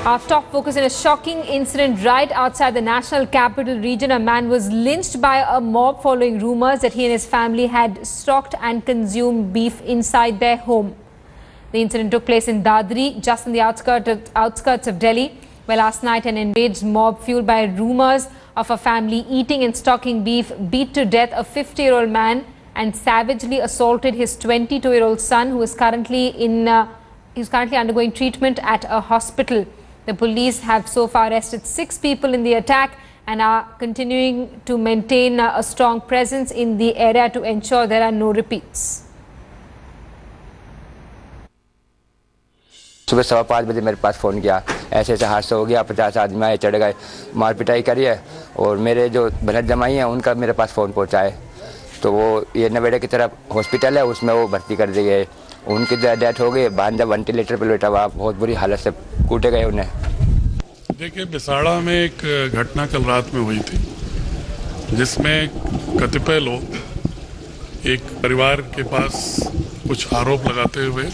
Our top focus in a shocking incident right outside the national capital region. A man was lynched by a mob following rumors that he and his family had stalked and consumed beef inside their home. The incident took place in Dadri, just in the outskirts of Delhi, where last night an enraged mob fueled by rumors of a family eating and stalking beef beat to death a 50-year-old man and savagely assaulted his 22-year-old son, who is currently undergoing treatment at a hospital. The police have so far arrested 6 people in the attack and are continuing to maintain a strong presence in the area to ensure there are no repeats. सुबह 5:15 बजे मेरे पास phone किया, ऐसे ऐसे हादसा हो गया, 50 आदमी आए, चढ़ गए, मार पिटाई करी है और मेरे जो बहन जमाई हैं उनका मेरे पास फ़ोन पहुंचाए तो वो ये नवेड़े की तरफ हॉस्पिटल है उसमें वो भर्ती कर दिए गए। उनकी डेथ हो गई, भांजा वेंटिलेटर पर लेटा हुआ, बहुत बुरी हालत से कूटे गए उन्हें। देखिए, बिसाड़ा में एक घटना कल रात में हुई थी जिसमें कतिपय लोग एक परिवार के पास कुछ आरोप लगाते हुए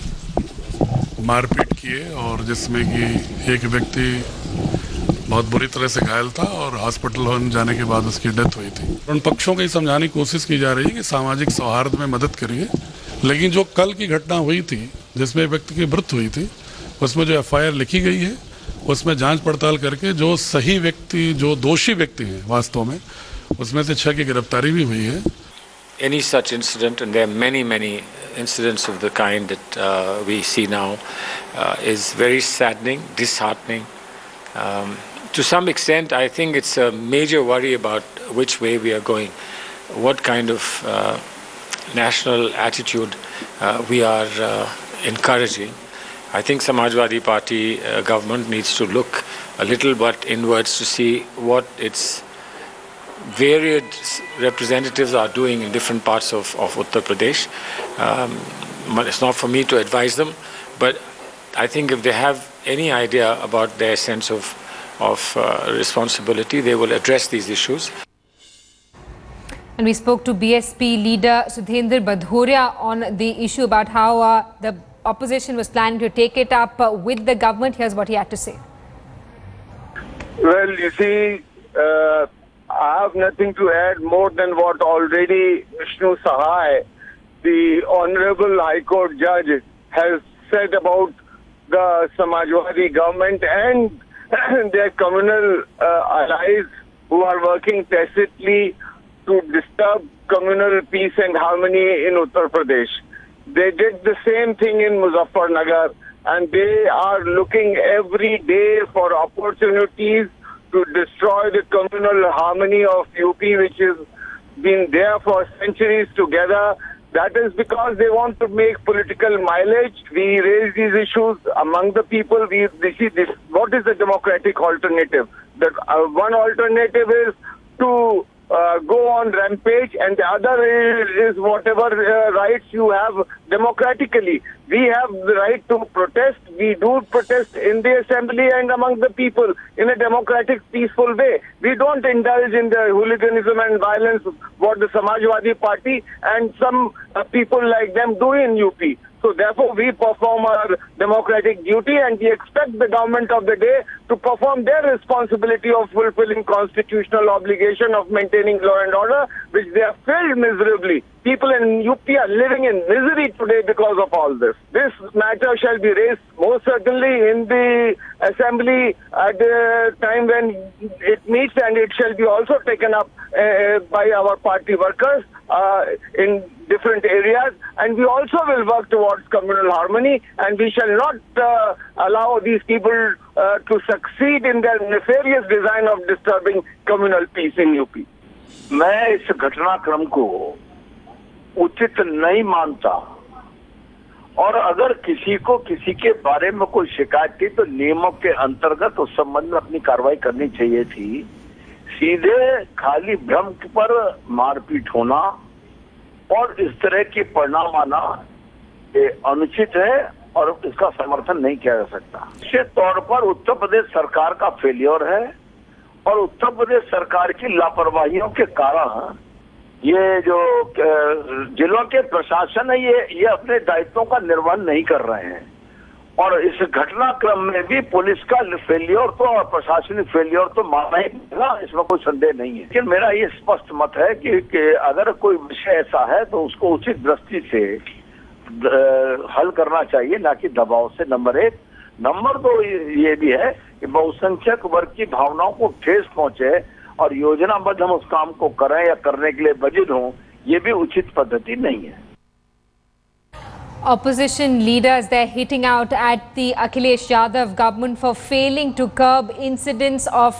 मारपीट किए और जिसमें कि एक व्यक्ति बहुत बुरी तरह से घायल था और हॉस्पिटल जाने के बाद उसकी डेथ हुई थी। उन पक्षों को ये समझाने की कोशिश की जा रही है कि सामाजिक सौहार्द में मदद करिए, लेकिन जो कल की घटना हुई थी जिसमें व्यक्ति की मृत्यु हुई थी उसमें जो FIR लिखी गई है उसमें जांच पड़ताल करके जो सही व्यक्ति, जो दोषी व्यक्ति हैं वास्तव में, उसमें से 6 की गिरफ्तारी भी हुई है। Any such incident, and there are many incidents of the kind that we see now, is very saddening, disheartening. To some extent, I think it's a major worry about which way we are going, what kind of national attitude we are encouraging. I think Samajwadi Party government needs to look a little bit inwards to see what its varied representatives are doing in different parts of Uttar Pradesh. It's not for me to advise them, but I think if they have any idea about their sense of responsibility, they will address these issues. And we spoke to BSP leader Sudhendra Badhoria on the issue about how the opposition was planning to take it up with the government. Here's what he had to say. Well, you see, I have nothing to add more than what already Vishnu Sahai, the Honorable High Court Judge, has said about the Samajwadi government and their communal allies who are working tacitly to disturb communal peace and harmony in Uttar Pradesh. They did the same thing in Muzaffarnagar, and they are looking every day for opportunities to destroy the communal harmony of UP, which has been there for centuries together. That is because they want to make political mileage. We raise these issues among the people. We see this. What is the democratic alternative? The one alternative is to go on rampage, and the other is whatever rights you have democratically. We have the right to protest. We do protest in the assembly and among the people in a democratic, peaceful way. We don't indulge in the hooliganism and violence what the Samajwadi Party and some people like them do in UP. So therefore, we perform our democratic duty, and we expect the government of the day to perform their responsibility of fulfilling constitutional obligation of maintaining law and order, which they have failed miserably. People in UP are living in misery today because of all this. This matter shall be raised most certainly in the assembly at the time when it meets, and it shall be also taken up by our party workers in different areas, and we also will work towards communal harmony, and we shall not allow these people to succeed in their nefarious design of disturbing communal peace in UP. मैं इस घटनाक्रम को उचित नहीं मानता, और अगर किसी को किसी के बारे में कोई शिकायत थी तो नियमों के अंतर्गत उस संबंध में अपनी कार्रवाई करनी चाहिए थी। सीधे खाली भ्रम पर मारपीट होना और इस तरह के परिणाम आना ये अनुचित है और इसका समर्थन नहीं किया जा सकता। निश्चित तौर पर उत्तर प्रदेश सरकार का फेलियर है और उत्तर प्रदेश सरकार की लापरवाहियों के कारण ये जो जिलों के प्रशासन है ये अपने दायित्वों का निर्वहन नहीं कर रहे हैं और इस घटनाक्रम में भी पुलिस का फेलियर तो और प्रशासनिक फेलियर तो मानना ही पड़ेगा, इसमें कोई संदेह नहीं है। लेकिन मेरा ये स्पष्ट मत है कि अगर कोई विषय ऐसा है तो उसको उचित दृष्टि से हल करना चाहिए, ना कि दबाव से, नंबर एक। नंबर दो ये भी है कि बहुसंख्यक वर्ग की भावनाओं को ठेस पहुंचे और योजनाबद्ध हम उस काम को करें या करने के लिए बजिद हों, ये भी उचित पद्धति नहीं है। Opposition leaders, they're hitting out at the Akhilesh Yadav government for failing to curb incidents of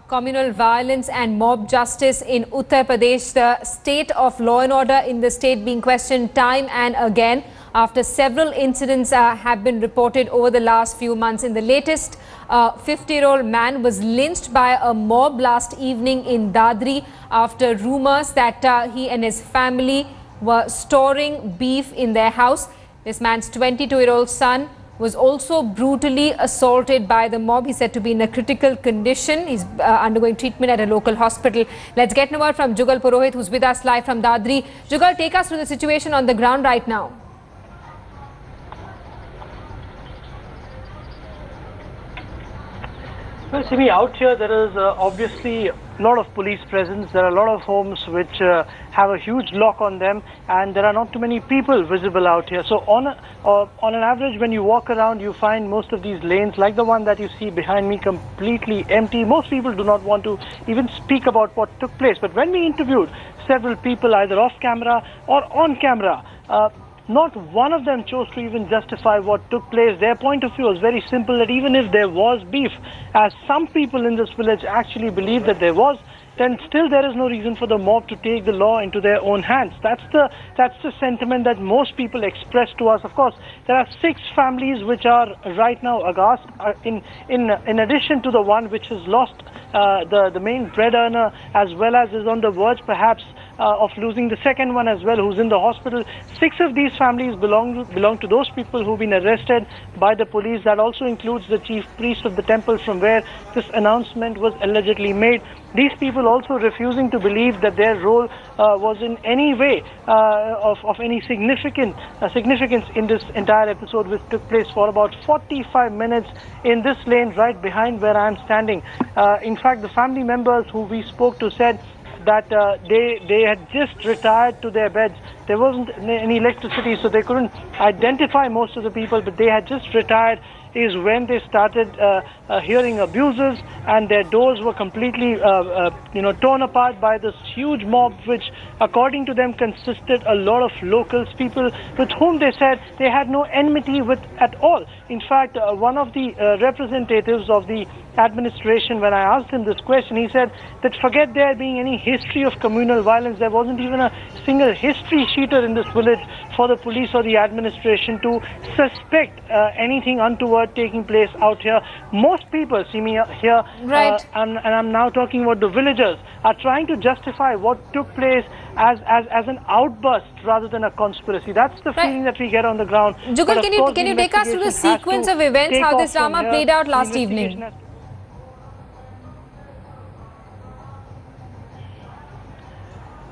communal violence and mob justice in Uttar Pradesh. The state of law and order in the state being questioned time and again after several incidents have been reported over the last few months. In the latest, 50-year-old man was lynched by a mob last evening in Dadri after rumors that he and his family were storing beef in their house. This man's 22-year-old son was also brutally assaulted by the mob. He's said to be in a critical condition. He's undergoing treatment at a local hospital. Let's get a word from Jugal Purohit, who's with us live from Dadri. Jugal, take us through the situation on the ground right now. Well, Simi, out here there is obviously a lot of police presence. There are a lot of homes which have a huge lock on them, and there are not too many people visible out here. So on an average, when you walk around, you find most of these lanes, like the one that you see behind me, completely empty. Most people do not want to even speak about what took place. But when we interviewed several people, either off camera or on camera, not one of them chose to even justify what took place. Their point of view was very simple, that even if there was beef, as some people in this village actually believe that there was, then still there is no reason for the mob to take the law into their own hands. That's the sentiment that most people express to us. Of course, there are 6 families which are right now aghast, in addition to the one which has lost the main bread earner, as well as is on the verge perhaps of losing the second one as well, who's in the hospital. 6 of these families belong to those people who've been arrested by the police. That also includes the chief priest of the temple from where this announcement was allegedly made. These people also refusing to believe that their role was in any way of any significance in this entire episode, which took place for about 45 minutes in this lane right behind where I am standing. In fact, the family members who we spoke to said that they had just retired to their beds. There wasn't any electricity, so they couldn't identify most of the people, but they had just retired is when they started hearing abuses, and their doors were completely torn apart by this huge mob, which according to them consisted a lot of locals, people with whom they said they had no enmity with at all. In fact, one of the representatives of the administration, when I asked him this question, he said that forget there being any history of communal violence, there wasn't even a single history sheeter in this village for the police or the administration to suspect anything untoward taking place out here. Most people see me here, right, and I'm now talking about the villagers, are trying to justify what took place as an outburst rather than a conspiracy. That's the feeling that we get on the ground. Jugal, can you take us through the sequence of events, how this drama played out last evening?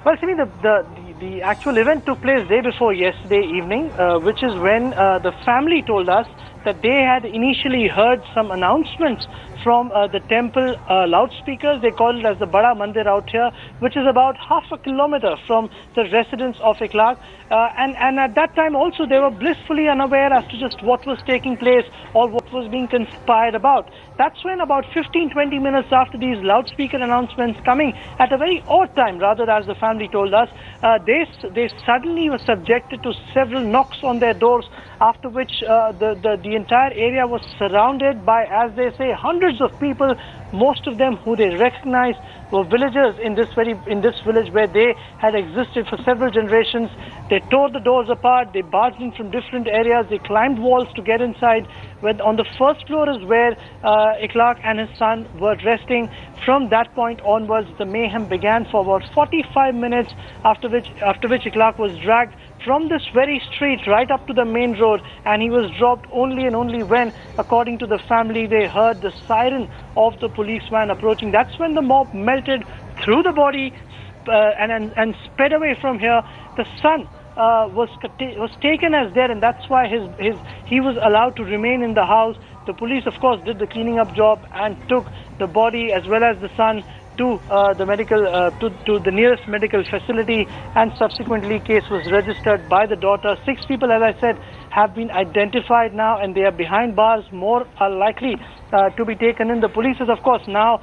Well, Simi, the actual event took place day before yesterday evening, which is when the family told us that they had initially heard some announcements from the temple loudspeakers. They call it as the Bada Mandir out here, which is about half a kilometer from the residence of Ikhlaq. And at that time also they were blissfully unaware as to just what was taking place or what was being conspired about. That's when about 15-20 minutes after these loudspeaker announcements coming at a very odd time, rather, as the family told us, they suddenly were subjected to several knocks on their doors, after which the entire area was surrounded by, as they say, hundreds of people, most of them who they recognized were villagers in this village where they had existed for several generations. They tore the doors apart, they barged in from different areas, they climbed walls to get inside. When on the first floor is where Ikhlaq and his son were resting. From that point onwards, the mayhem began for about 45 minutes, after which Ikhlaq was dragged from this very street right up to the main road, and he was dropped only and only when, according to the family, they heard the siren of the police van approaching. That's when the mob melted through the body and sped away from here. The son was taken as dead, and that's why he was allowed to remain in the house. The police, of course, did the cleaning up job and took the body as well as the son to to the nearest medical facility, and subsequently case was registered by the daughter. 6 people, as I said, have been identified now, and they are behind bars. More are likely to be taken in. The police has, of course, now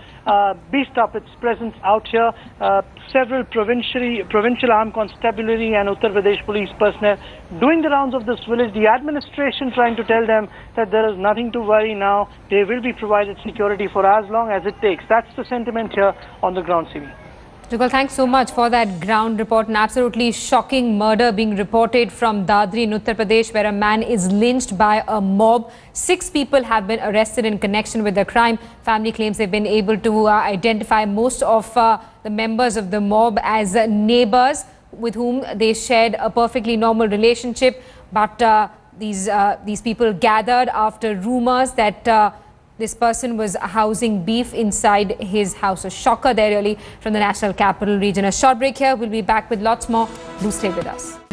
beefed up its presence out here. Several provincial armed constabulary and Uttar Pradesh police personnel doing the rounds of this village. The administration trying to tell them that there is nothing to worry now. They will be provided security for as long as it takes. That's the sentiment here on the ground, CV. Jugal, thanks so much for that ground report. An absolutely shocking murder being reported from Dadri in Uttar Pradesh, where a man is lynched by a mob. 6 people have been arrested in connection with the crime. Family claims they've been able to identify most of the members of the mob as neighbors with whom they shared a perfectly normal relationship. But these people gathered after rumors that this person was housing beef inside his house. A shocker there really from the National Capital Region. A short break here. We'll be back with lots more. Do stay with us.